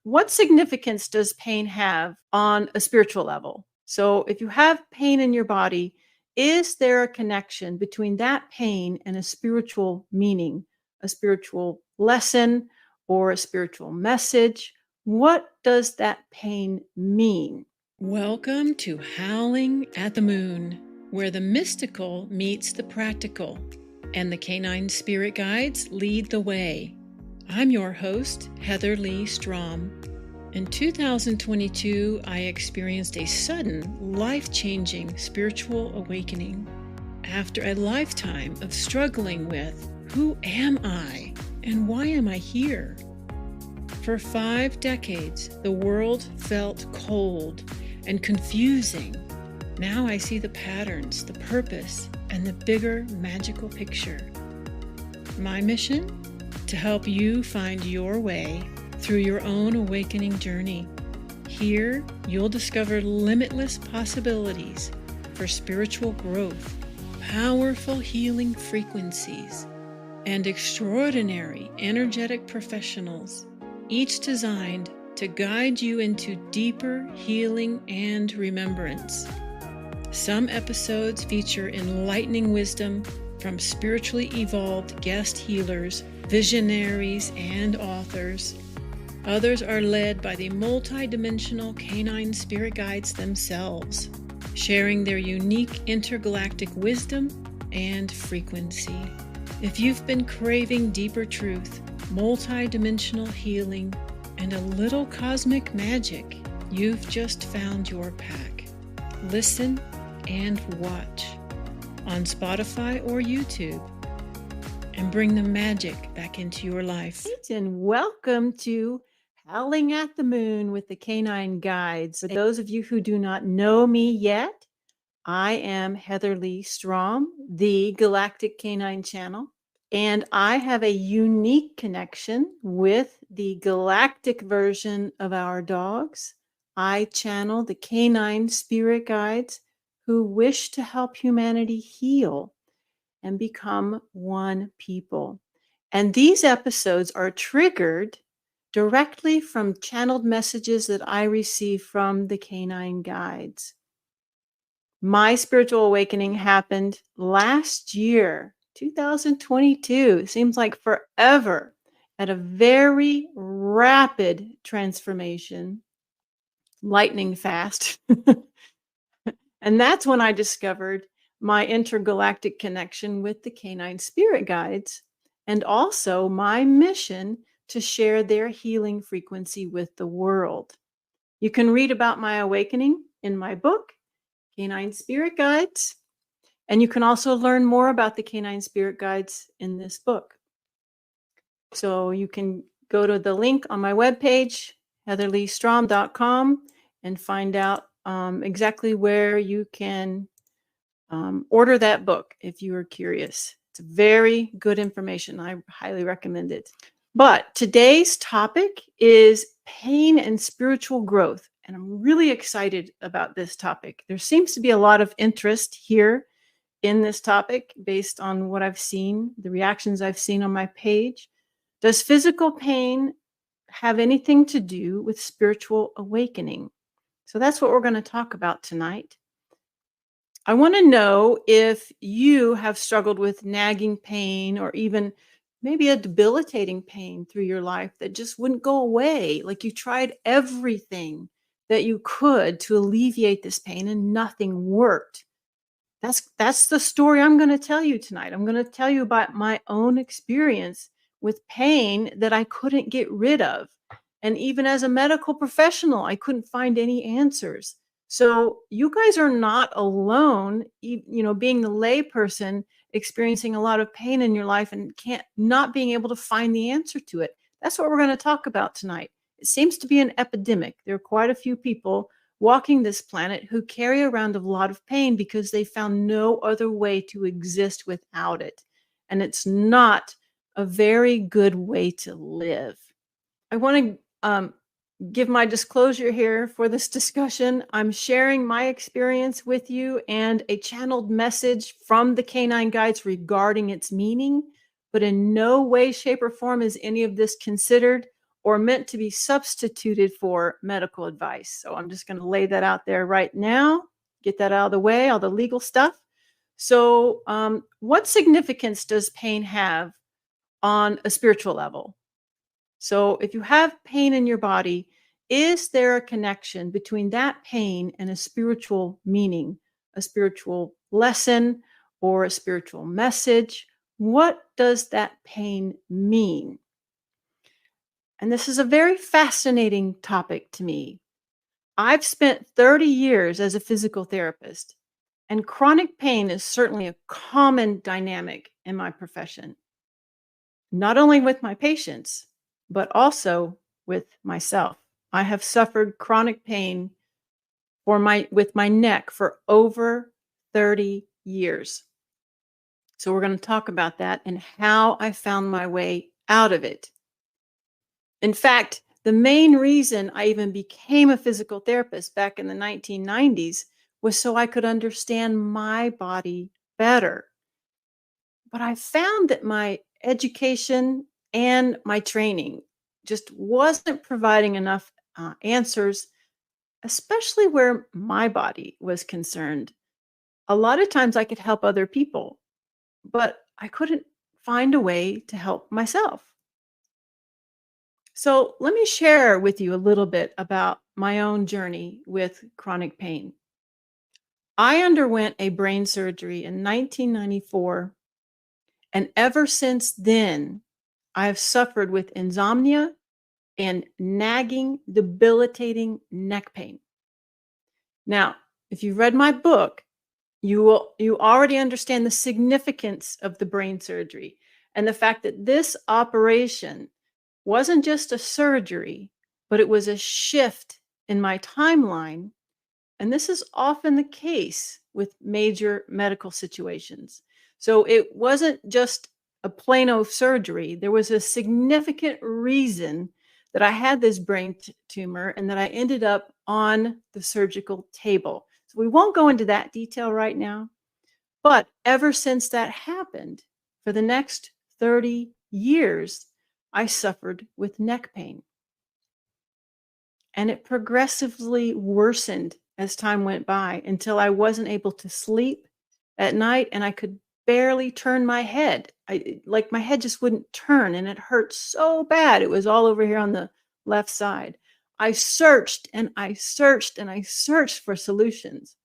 what significance does pain have on a spiritual level? So, if you have pain in your body, is there a connection between that pain and a spiritual meaning, a spiritual lesson, or a spiritual message? What does that pain mean? Welcome to Howling at the Moon, where the mystical meets the practical, and the canine spirit guides lead the way. I'm your host, Heatherleigh Strom. In 2022, I experienced a sudden, life-changing spiritual awakening. After a lifetime of struggling with, who am I and why am I here? For 5 decades, the world felt cold and confusing. Now I see the patterns, the purpose, and the bigger magical picture. My mission? To help you find your way through your own awakening journey. Here, you'll discover limitless possibilities for spiritual growth, powerful healing frequencies, and extraordinary energetic professionals, each designed to guide you into deeper healing and remembrance. Some episodes feature enlightening wisdom from spiritually evolved guest healers, visionaries, and authors. Others are led by the multidimensional canine spirit guides themselves, sharing their unique intergalactic wisdom and frequency. If you've been craving deeper truth, multidimensional healing, and a little cosmic magic, you've just found your pack. Listen and watch on Spotify or YouTube, and bring the magic back into your life. And welcome to Howling at the Moon with the Canine Guides. For those of you who do not know me yet, I am Heatherleigh Strom, the Galactic Canine Channel, and I have a unique connection with the galactic version of our dogs. I channel the canine spirit guides who wish to help humanity heal and become one people. And these episodes are triggered directly from channeled messages that I receive from the canine guides. My spiritual awakening happened last year, 2022. It seems like forever, at a very rapid transformation, lightning fast. And that's when I discovered my intergalactic connection with the canine spirit guides, and also my mission to share their healing frequency with the world. You can read about my awakening in my book, Canine Spirit Guides, and you can also learn more about the canine spirit guides in this book. So you can go to the link on my webpage, heatherleighstrom.com, and find out exactly where you can order that book if you are curious. It's very good information. I highly recommend it. But today's topic is pain and spiritual growth. And I'm really excited about this topic. There seems to be a lot of interest here in this topic based on what I've seen, the reactions I've seen on my page. Does physical pain have anything to do with spiritual awakening? So that's what we're going to talk about tonight. I want to know if you have struggled with nagging pain or even maybe a debilitating pain through your life that just wouldn't go away. Like you tried everything that you could to alleviate this pain and nothing worked. That's the story I'm going to tell you tonight. I'm going to tell you about my own experience with pain that I couldn't get rid of. And even as a medical professional, I couldn't find any answers. So you guys are not alone, being the lay person experiencing a lot of pain in your life and not being able to find the answer to it. That's what we're going to talk about tonight. It seems to be an epidemic. There are quite a few people walking this planet who carry around a lot of pain because they found no other way to exist without it. And it's not a very good way to live. I want to give my disclosure here for this discussion. I'm sharing my experience with you and a channeled message from the canine guides regarding its meaning, but in no way, shape, or form is any of this considered or meant to be substituted for medical advice. So I'm just going to lay that out there right now, get that out of the way, all the legal stuff. So, what significance does pain have on a spiritual level? So, if you have pain in your body, is there a connection between that pain and a spiritual meaning, a spiritual lesson, or a spiritual message? What does that pain mean? And this is a very fascinating topic to me. I've spent 30 years as a physical therapist, and chronic pain is certainly a common dynamic in my profession, not only with my patients, but also with myself. I have suffered chronic pain with my neck for over 30 years. So we're going to talk about that and how I found my way out of it. In fact, the main reason I even became a physical therapist back in the 1990s was so I could understand my body better. But I found that my education and my training just wasn't providing enough answers, especially where my body was concerned. A lot of times I could help other people, but I couldn't find a way to help myself. So, let me share with you a little bit about my own journey with chronic pain. I underwent a brain surgery in 1994, and ever since then, I have suffered with insomnia and nagging, debilitating neck pain. Now, if you've read my book, you already understand the significance of the brain surgery and the fact that this operation wasn't just a surgery, but it was a shift in my timeline. And this is often the case with major medical situations. So it wasn't just a plain old surgery. There was a significant reason that I had this brain tumor and that I ended up on the surgical table. So we won't go into that detail right now. But ever since that happened, for the next 30 years, I suffered with neck pain. And it progressively worsened as time went by until I wasn't able to sleep at night and I could barely turn my head. Like my head just wouldn't turn and it hurt so bad. It was all over here on the left side. I searched and I searched and I searched for solutions.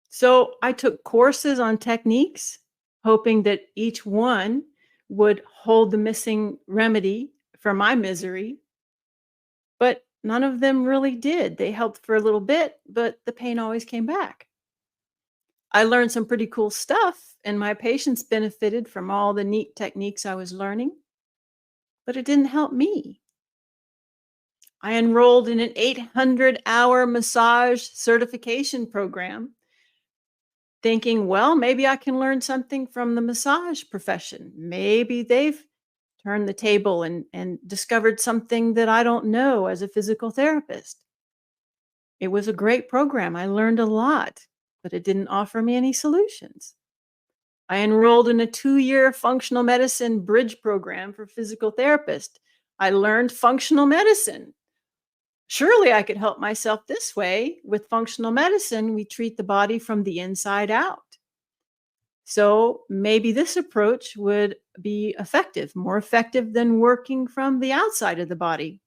So I took courses on techniques, hoping that each one would hold the missing remedy for my misery. But none of them really did. They helped for a little bit, but the pain always came back. I learned some pretty cool stuff, and my patients benefited from all the neat techniques I was learning, but it didn't help me. I enrolled in an 800-hour massage certification program, thinking, well, maybe I can learn something from the massage profession. Maybe they've turned the table and discovered something that I don't know as a physical therapist. It was a great program. I learned a lot, but it didn't offer me any solutions. I enrolled in a 2-year functional medicine bridge program for physical therapists. I learned functional medicine. Surely I could help myself this way. With functional medicine, we treat the body from the inside out. So maybe this approach would be effective, more effective than working from the outside of the body.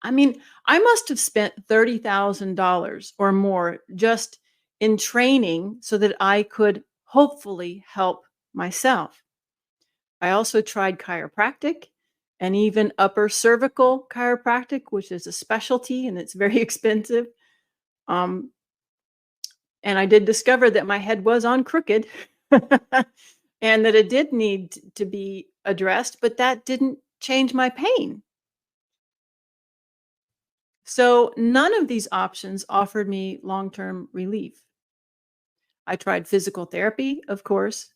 I mean, I must have spent $30,000 or more just in training so that I could hopefully help myself. I also tried chiropractic and even upper cervical chiropractic, which is a specialty and it's very expensive. Um, and I did discover that my head was on crooked and that it did need to be addressed, but that didn't change my pain. So none of these options offered me long-term relief. I tried physical therapy, of course,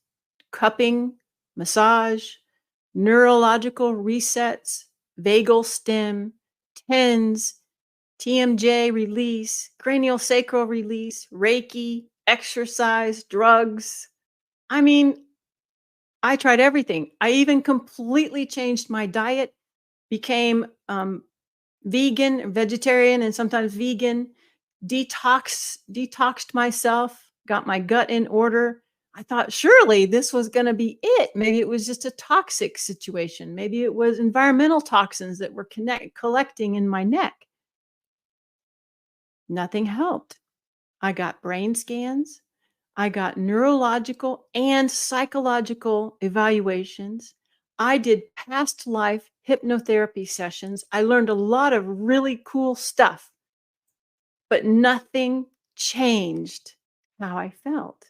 cupping, massage, neurological resets, vagal stim, TENS, TMJ release, cranial sacral release, Reiki, exercise, drugs. I mean, I tried everything. I even completely changed my diet became vegan, vegetarian, and sometimes vegan, detoxed myself, got my gut in order. I thought surely this was going to be it. Maybe it was just a toxic situation. Maybe it was environmental toxins that were collecting in my neck. Nothing helped. I got brain scans. I got neurological and psychological evaluations. I did past life hypnotherapy sessions. I learned a lot of really cool stuff, but nothing changed how I felt.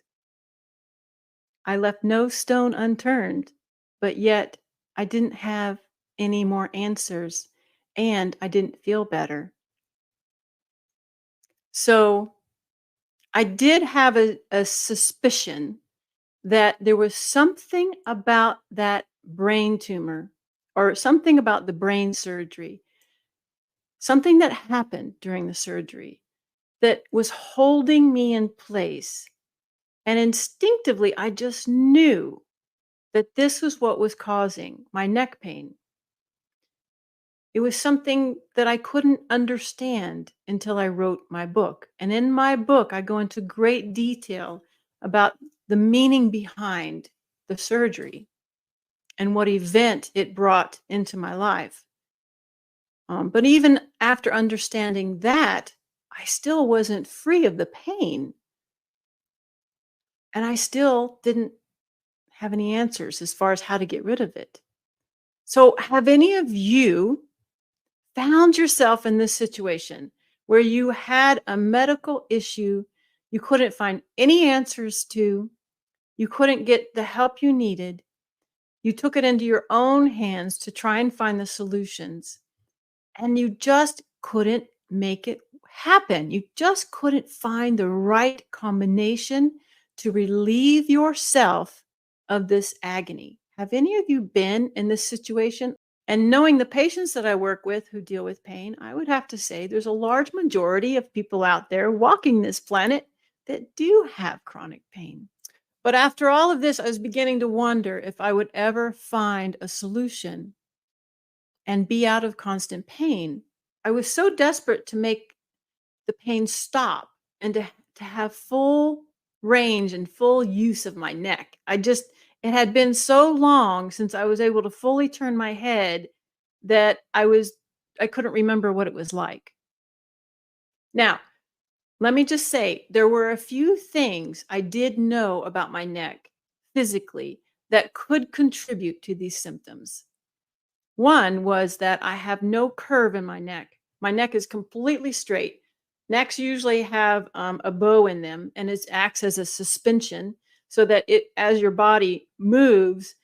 I left no stone unturned, but yet I didn't have any more answers and I didn't feel better. So I did have a suspicion that there was something about that brain tumor or something about the brain surgery, something that happened during the surgery that was holding me in place. And instinctively, I just knew that this was what was causing my neck pain. It was something that I couldn't understand until I wrote my book. And in my book, I go into great detail about the meaning behind the surgery and what event it brought into my life. But even after understanding that, I still wasn't free of the pain. And I still didn't have any answers as far as how to get rid of it. So, have any of you found yourself in this situation where you had a medical issue you couldn't find any answers to, you couldn't get the help you needed, you took it into your own hands to try and find the solutions, and you just couldn't make it happen? You just couldn't find the right combination to relieve yourself of this agony. Have any of you been in this situation? And knowing the patients that I work with who deal with pain, I would have to say there's a large majority of people out there walking this planet that do have chronic pain. But after all of this, I was beginning to wonder if I would ever find a solution and be out of constant pain. I was so desperate to make the pain stop and to have full range and full use of my neck. It had been so long since I was able to fully turn my head that I couldn't remember what it was like. Now, let me just say there were a few things I did know about my neck physically that could contribute to these symptoms. One was that I have no curve in my neck. My neck is completely straight. Necks usually have a bow in them, and it acts as a suspension so that as your body moves,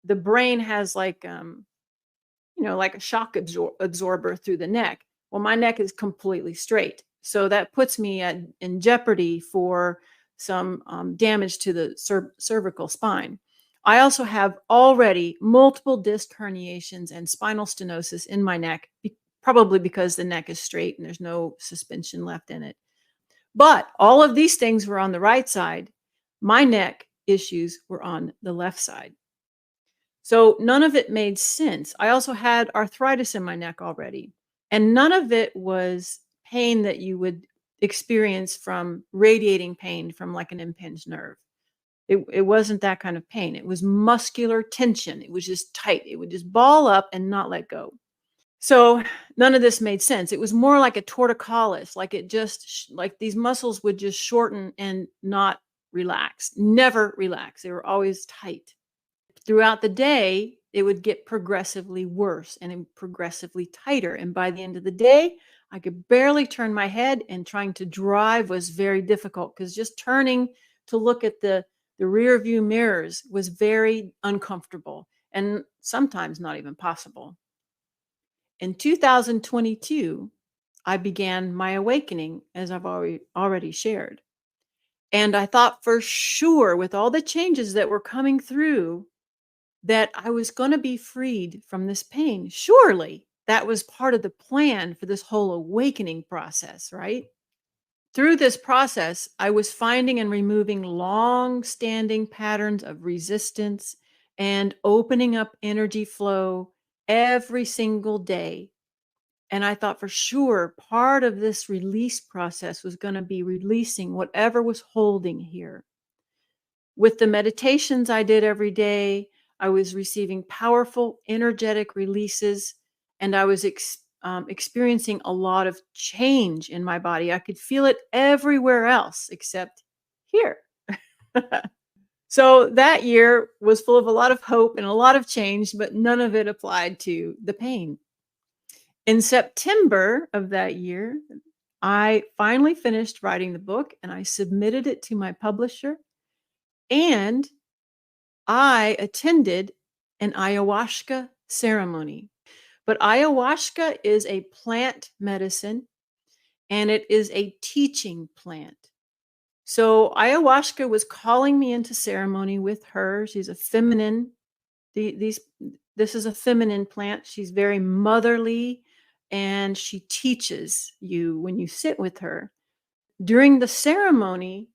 the brain has like a shock absorber through the neck. Well, my neck is completely straight. So that puts me in jeopardy for some damage to the cervical spine. I also have already multiple disc herniations and spinal stenosis in my neck, probably because the neck is straight and there's no suspension left in it. But all of these things were on the right side. My neck issues were on the left side. So none of it made sense. I also had arthritis in my neck already, and none of it was pain that you would experience from radiating pain from like an impinged nerve. It wasn't that kind of pain. It was muscular tension. It was just tight. It would just ball up and not let go. So none of this made sense. It was more like a torticollis, like it just like these muscles would just shorten and not relax, never relax. They were always tight. Throughout the day, it would get progressively worse and progressively tighter. And by the end of the day, I could barely turn my head, and trying to drive was very difficult because just turning to look at the rear view mirrors was very uncomfortable and sometimes not even possible. In 2022, I began my awakening, as I've already shared. And I thought for sure, with all the changes that were coming through, that I was going to be freed from this pain. Surely that was part of the plan for this whole awakening process, right? Through this process, I was finding and removing long-standing patterns of resistance and opening up energy flow every single day. And I thought for sure part of this release process was going to be releasing whatever was holding here. With the meditations I did every day, I was receiving powerful, energetic releases, and I was experiencing a lot of change in my body. I could feel it everywhere else except here. So that year was full of a lot of hope and a lot of change, but none of it applied to the pain. In September of that year, I finally finished writing the book and I submitted it to my publisher. And I attended an ayahuasca ceremony. But ayahuasca is a plant medicine and it is a teaching plant. So ayahuasca was calling me into ceremony with her. She's a feminine. These this is a feminine plant. She's very motherly and she teaches you when you sit with her. During the ceremony,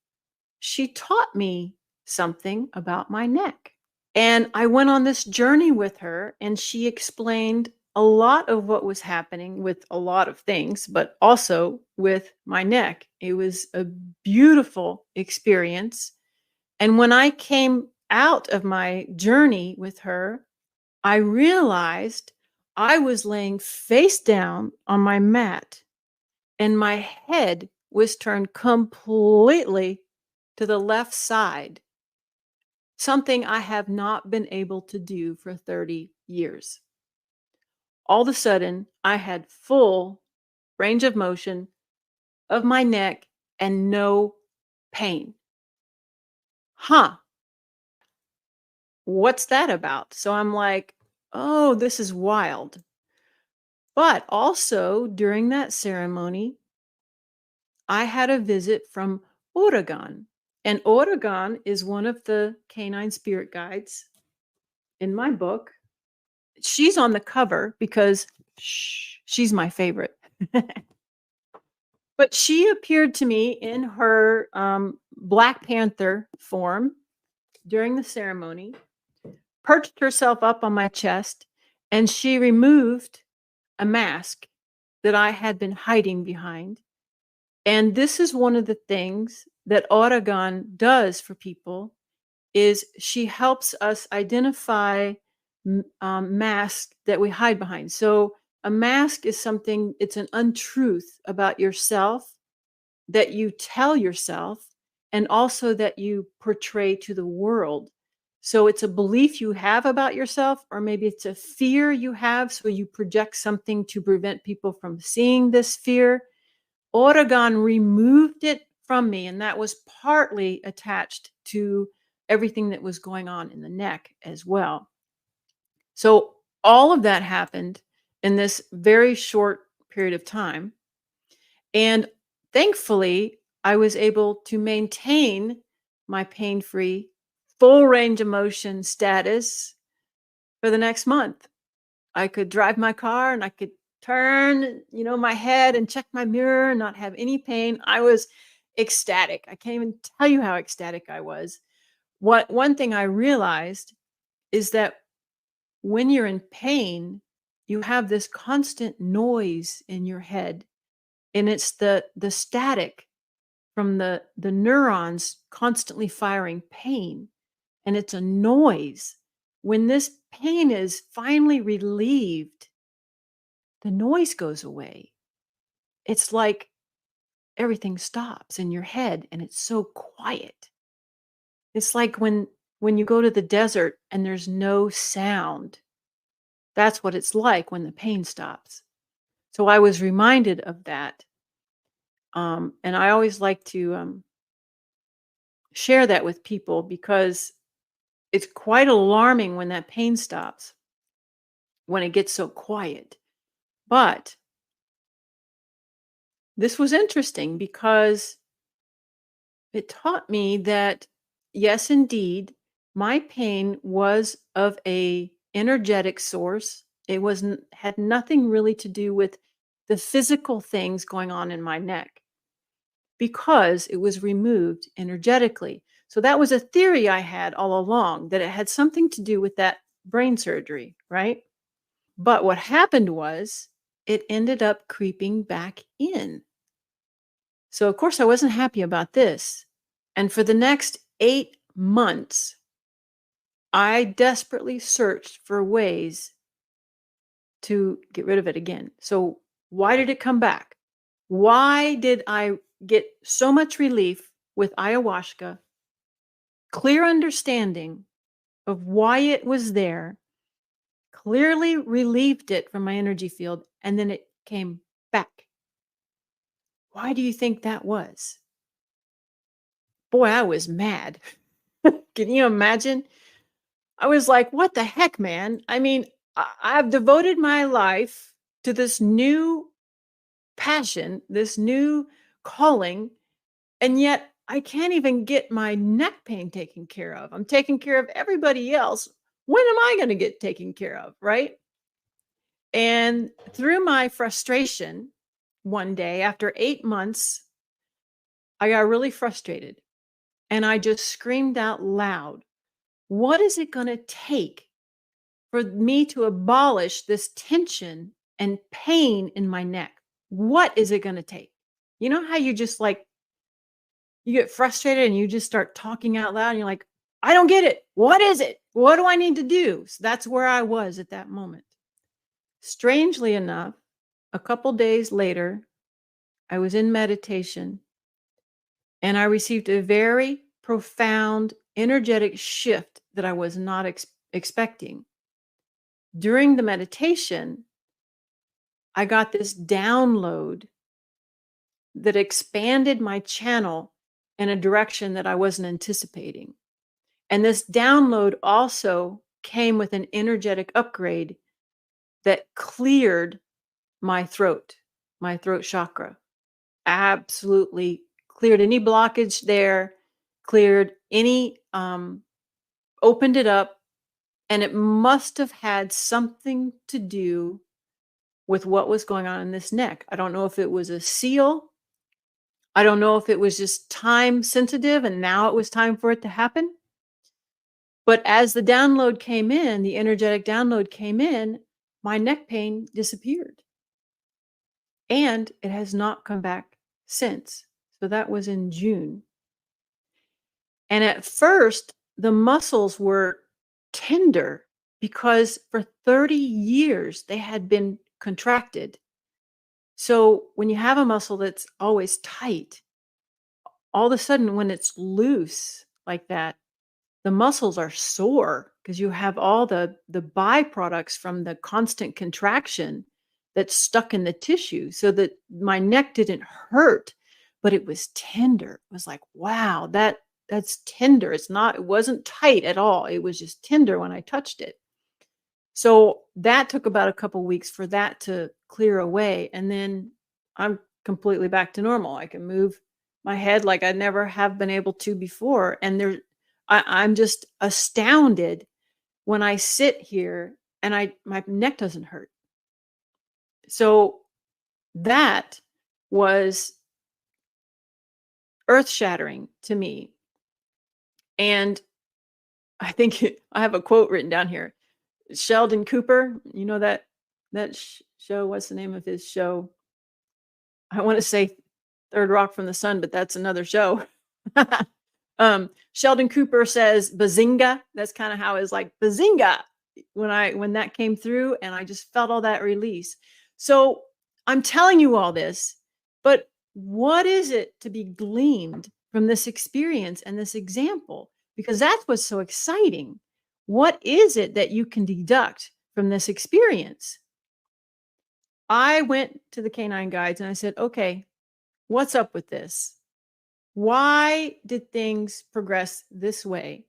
she taught me something about my neck. And I went on this journey with her, and she explained a lot of what was happening with a lot of things, but also with my neck. It was a beautiful experience. And when I came out of my journey with her, I realized I was laying face down on my mat, and my head was turned completely to the left side, something I have not been able to do for 30 years. All of a sudden, I had full range of motion of my neck and no pain. Huh, what's that about? So I'm like, oh, this is wild. But also during that ceremony, I had a visit from Oregon. And Oregon is one of the canine spirit guides in my book. She's on the cover because she's my favorite. But she appeared to me in her Black Panther form during the ceremony, perched herself up on my chest, and she removed a mask that I had been hiding behind. And this is one of the things that Oregon does for people is she helps us identify masks that we hide behind. So a mask is something, it's an untruth about yourself that you tell yourself and also that you portray to the world. So it's a belief you have about yourself, or maybe it's a fear you have. So you project something to prevent people from seeing this fear. Oregon removed it from me, and that was partly attached to everything that was going on in the neck as well. So all of that happened in this very short period of time. And thankfully, I was able to maintain my pain-free, full range of motion status for the next month. I could drive my car and I could turn, my head and check my mirror and not have any pain. I was ecstatic. I can't even tell you how ecstatic I was. One thing I realized is that when you're in pain, you have this constant noise in your head, and it's the static from the neurons constantly firing pain, and it's a noise. When this pain is finally relieved, the noise goes away. It's like everything stops in your head and it's so quiet. It's like when you go to the desert and there's no sound. That's what it's like when the pain stops. So I was reminded of that. And I always like to share that with people because it's quite alarming when that pain stops, when it gets so quiet. But this was interesting because it taught me that, yes, indeed, my pain was of a energetic source. It wasn't had nothing really to do with the physical things going on in my neck because it was removed energetically. So that was a theory I had all along, that it had something to do with that brain surgery, right? But what happened was it ended up creeping back in. So, of course, I wasn't happy about this. And for the next 8 months, I desperately searched for ways to get rid of it again. So, why did it come back? Why did I get so much relief with ayahuasca, clear understanding of why it was there, clearly relieved it from my energy field, and then it came back? Why do you think that was? Boy, I was mad. Can you imagine? I was like, what the heck, man? I mean, I've devoted my life to this new passion, this new calling, and yet I can't even get my neck pain taken care of. I'm taking care of everybody else. When am I going to get taken care of? Right. And through my frustration, one day after 8 months, I got really frustrated and I just screamed out loud, what is it going to take for me to abolish this tension and pain in my neck? What is it going to take? You know how you just like, you get frustrated and you just start talking out loud and you're like, I don't get it. What is it? What do I need to do? So that's where I was at that moment. Strangely enough, a couple days later, I was in meditation and I received a very profound energetic shift that I was not expecting. During the meditation, I got this download that expanded my channel in a direction that I wasn't anticipating. And this download also came with an energetic upgrade that cleared my throat chakra. Absolutely cleared any blockage there, cleared any, opened it up. And it must have had something to do with what was going on in this neck. I don't know if it was a seal. I don't know if it was just time sensitive and now it was time for it to happen. But as the download came in, the energetic download came in, my neck pain disappeared. And it has not come back since. So that was in June. And at first, the muscles were tender because for 30 years they had been contracted. So when you have a muscle that's always tight, all of a sudden when it's loose like that, the muscles are sore because you have all the byproducts from the constant contraction that's stuck in the tissue. So that my neck didn't hurt, but it was tender. It was like, wow, that's tender. It wasn't tight at all. It was just tender when I touched it. So that took about a couple weeks for that to clear away. And then I'm completely back to normal. I can move my head like I never have been able to before. And I'm just astounded when I sit here and my neck doesn't hurt. So that was earth shattering to me. And I think I have a quote written down here. Sheldon Cooper, you know that show, what's the name of his show? I want to say Third Rock from the Sun, but that's another show. Sheldon Cooper says bazinga. That's kind of how it's like bazinga when that came through, and I just felt all that release. So I'm telling you all this, but what is it to be gleaned from this experience and this example? Because that's what's so exciting. What is it that you can deduct from this experience? I went to the canine guides and I said, okay, what's up with this? Why did things progress this way?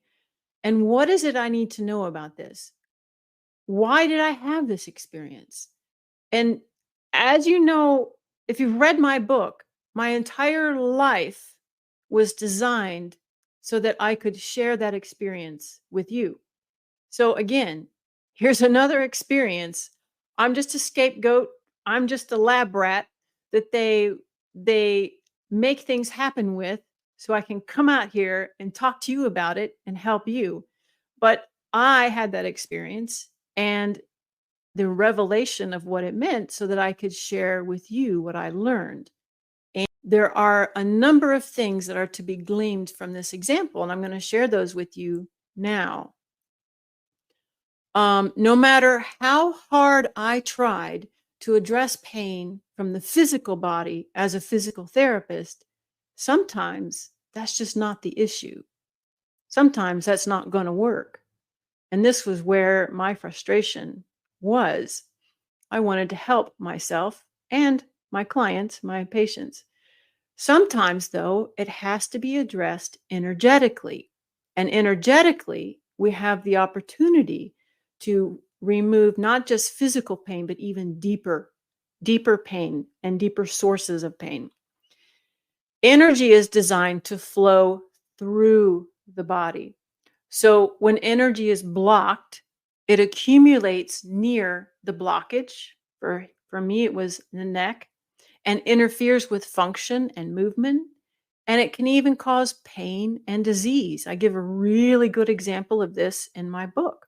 And what is it I need to know about this? Why did I have this experience? And as you know, if you've read my book, my entire life was designed so that I could share that experience with you. So again, here's another experience. I'm just a scapegoat. I'm just a lab rat that they make things happen with so I can come out here and talk to you about it and help you. But I had that experience and the revelation of what it meant so that I could share with you what I learned. And there are a number of things that are to be gleaned from this example, and I'm going to share those with you now. No matter how hard I tried to address pain from the physical body as a physical therapist, sometimes that's just not the issue. Sometimes that's not going to work. And this was where my frustration was. I wanted to help myself and my clients, my patients. Sometimes, though, it has to be addressed energetically. And energetically, we have the opportunity to remove not just physical pain, but even deeper pain and deeper sources of pain. Energy is designed to flow through the body. So when energy is blocked, it accumulates near the blockage. For me, it was the neck, and interferes with function and movement. And it can even cause pain and disease. I give a really good example of this in my book.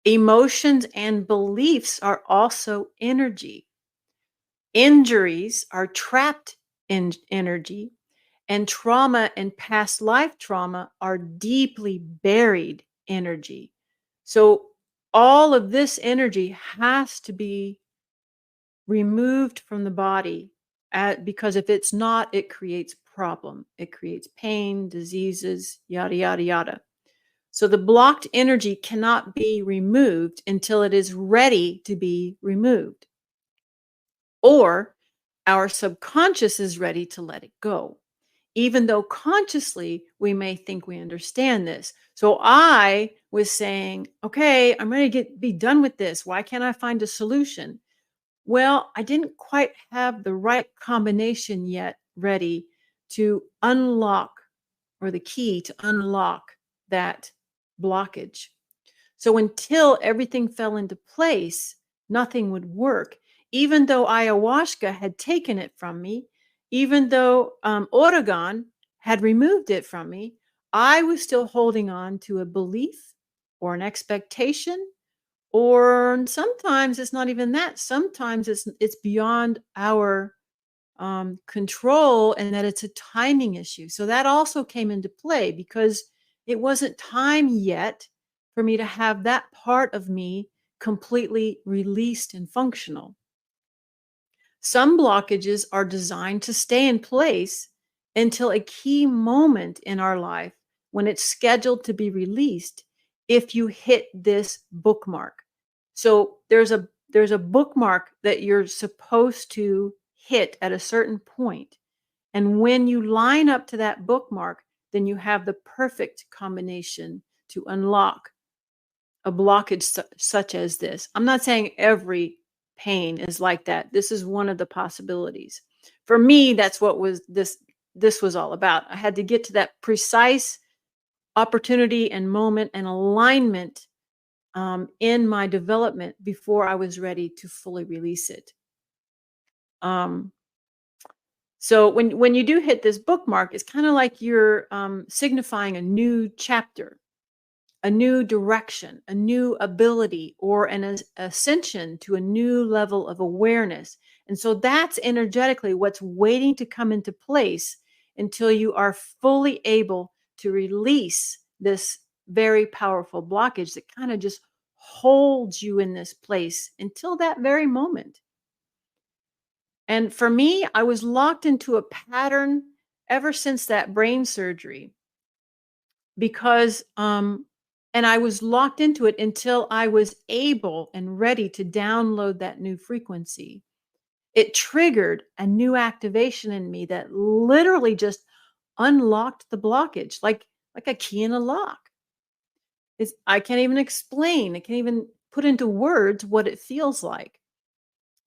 Emotions and beliefs are also energy. Injuries are trapped in energy, and trauma and past life trauma are deeply buried energy. So all of this energy has to be removed from the body, because if it's not, it creates problem. It creates pain, diseases, yada, yada, yada. So the blocked energy cannot be removed until it is ready to be removed, or our subconscious is ready to let it go, even though consciously we may think we understand this. So I was saying, okay, I'm ready to be done with this. Why can't I find a solution? Well, I didn't quite have the right combination yet ready to unlock, or the key to unlock, that blockage. So until everything fell into place, nothing would work. Even though ayahuasca had taken it from me, even though Oregon had removed it from me, I was still holding on to a belief or an expectation, or sometimes it's not even that. Sometimes it's beyond our control, and that it's a timing issue. So that also came into play, because it wasn't time yet for me to have that part of me completely released and functional. Some blockages are designed to stay in place until a key moment in our life when it's scheduled to be released, if you hit this bookmark. So there's a bookmark that you're supposed to hit at a certain point. And when you line up to that bookmark, then you have the perfect combination to unlock a blockage such as this. I'm not saying every pain is like that. This is one of the possibilities. For me, that's what was this was all about. I had to get to that precise opportunity and moment and alignment in my development before I was ready to fully release it. Um, so when you do hit this bookmark, it's kind of like you're signifying a new chapter, a new direction, a new ability, or an ascension to a new level of awareness. And so that's energetically what's waiting to come into place until you are fully able to release this very powerful blockage that kind of just holds you in this place until that very moment. And for me, I was locked into a pattern ever since that brain surgery, because and I was locked into it until I was able and ready to download that new frequency. It triggered a new activation in me that literally just unlocked the blockage, like a key in a lock. I can't even explain. I can't even put into words what it feels like.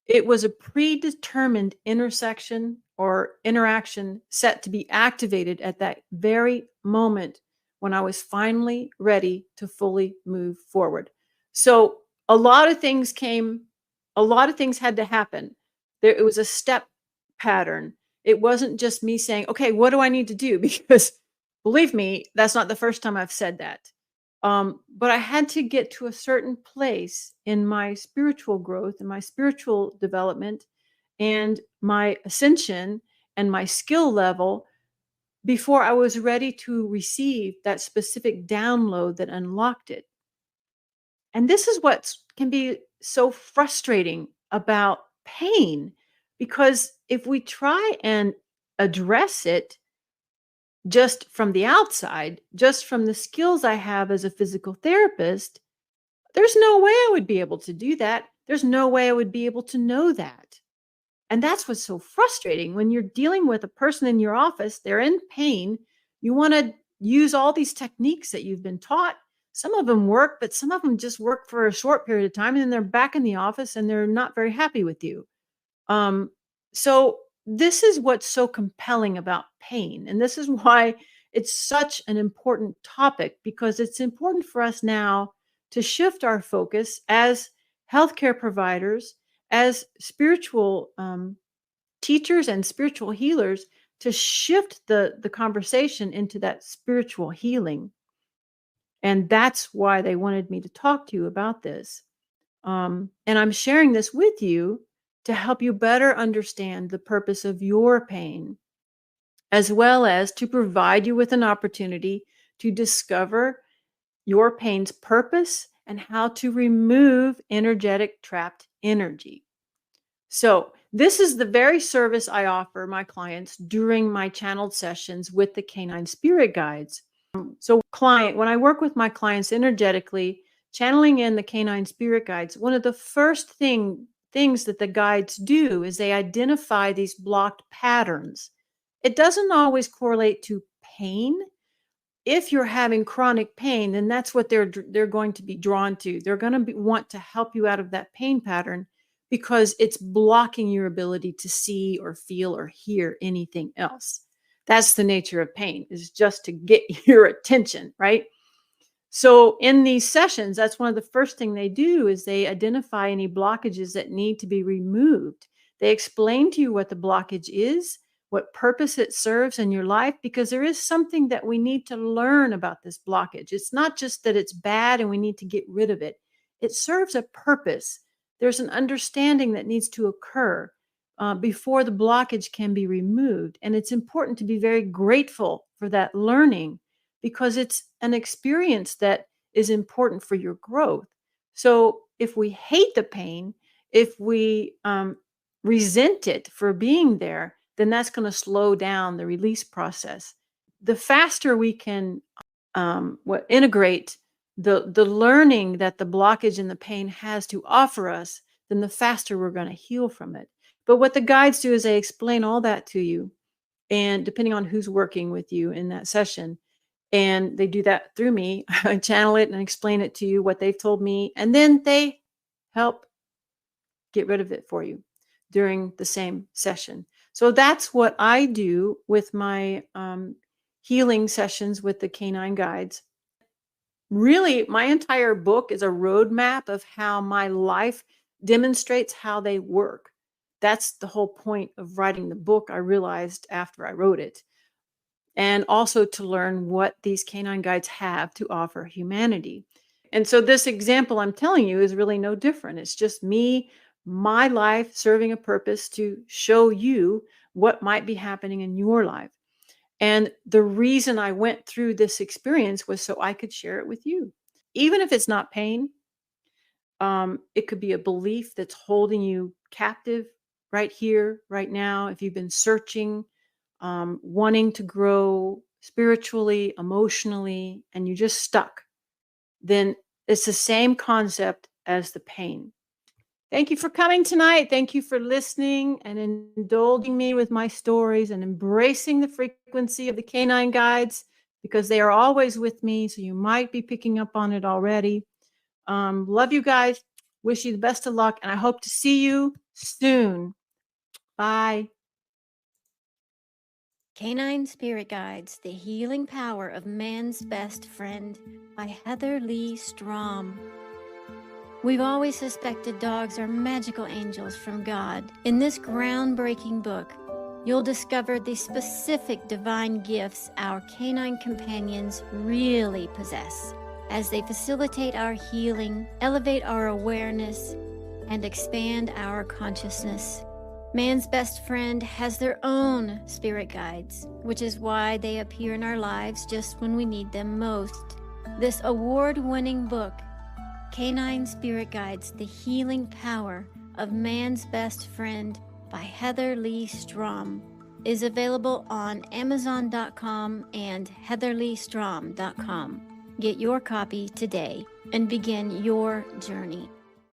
It was a predetermined intersection or interaction set to be activated at that very moment when I was finally ready to fully move forward. So a lot of things had to happen. It was a step pattern. It wasn't just me saying, okay, what do I need to do? Because believe me, that's not the first time I've said that. But I had to get to a certain place in my spiritual growth and my spiritual development and my ascension and my skill level before I was ready to receive that specific download that unlocked it. And this is what can be so frustrating about pain, because if we try and address it just from the outside, just from the skills I have as a physical therapist, there's no way I would be able to do that. There's no way I would be able to know that. And that's what's so frustrating when you're dealing with a person in your office, they're in pain. You want to use all these techniques that you've been taught. Some of them work, but some of them just work for a short period of time and then they're back in the office and they're not very happy with you. Um, so this is what's so compelling about pain. And this is why it's such an important topic, because it's important for us now to shift our focus as healthcare providers, as spiritual teachers and spiritual healers, to shift the conversation into that spiritual healing. And that's why they wanted me to talk to you about this. And I'm sharing this with you to help you better understand the purpose of your pain, as well as to provide you with an opportunity to discover your pain's purpose and how to remove energetic trapped energy. So, this is the very service I offer my clients during my channeled sessions with the canine spirit guides. So, when I work with my clients energetically, channeling in the canine spirit guides, one of the first things that the guides do is they identify these blocked patterns. It doesn't always correlate to pain. If you're having chronic pain, then that's what they're going to be drawn to. They're going to want to help you out of that pain pattern because it's blocking your ability to see or feel or hear anything else. That's the nature of pain, is just to get your attention, right? So in these sessions, that's one of the first thing they do is they identify any blockages that need to be removed. They explain to you what the blockage is, what purpose it serves in your life, because there is something that we need to learn about this blockage. It's not just that it's bad and we need to get rid of it. It serves a purpose. There's an understanding that needs to occur before the blockage can be removed. And it's important to be very grateful for that learning, because it's an experience that is important for your growth. So if we hate the pain, if we resent it for being there, then that's going to slow down the release process. The faster we can integrate the learning that the blockage and the pain has to offer us, then the faster we're going to heal from it. But what the guides do is they explain all that to you, and depending on who's working with you in that session, and they do that through me. I channel it and explain it to you, what they've told me, and then they help get rid of it for you during the same session. So that's what I do with my healing sessions with the canine guides. Really, my entire book is a roadmap of how my life demonstrates how they work. That's the whole point of writing the book, I realized after I wrote it. And also to learn what these canine guides have to offer humanity. And so this example I'm telling you is really no different. It's just me, my life serving a purpose to show you what might be happening in your life. And the reason I went through this experience was so I could share it with you. Even if it's not pain, it could be a belief that's holding you captive right here, right now. If you've been searching, wanting to grow spiritually, emotionally, and you're just stuck, then it's the same concept as the pain. Thank you for coming tonight. Thank you for listening and indulging me with my stories and embracing the frequency of the canine guides, because they are always with me. So you might be picking up on it already. Love you guys. Wish you the best of luck. And I hope to see you soon. Bye. Canine Spirit Guides, The Healing Power of Man's Best Friend by Heatherleigh Strom. We've always suspected dogs are magical angels from God. In this groundbreaking book, you'll discover the specific divine gifts our canine companions really possess, as they facilitate our healing, elevate our awareness, and expand our consciousness. Man's best friend has their own spirit guides, which is why they appear in our lives just when we need them most. This award-winning book, Canine Spirit Guides, The Healing Power of Man's Best Friend by Heatherleigh Strom, is available on Amazon.com and HeatherleighStrom.com. Get your copy today and begin your journey.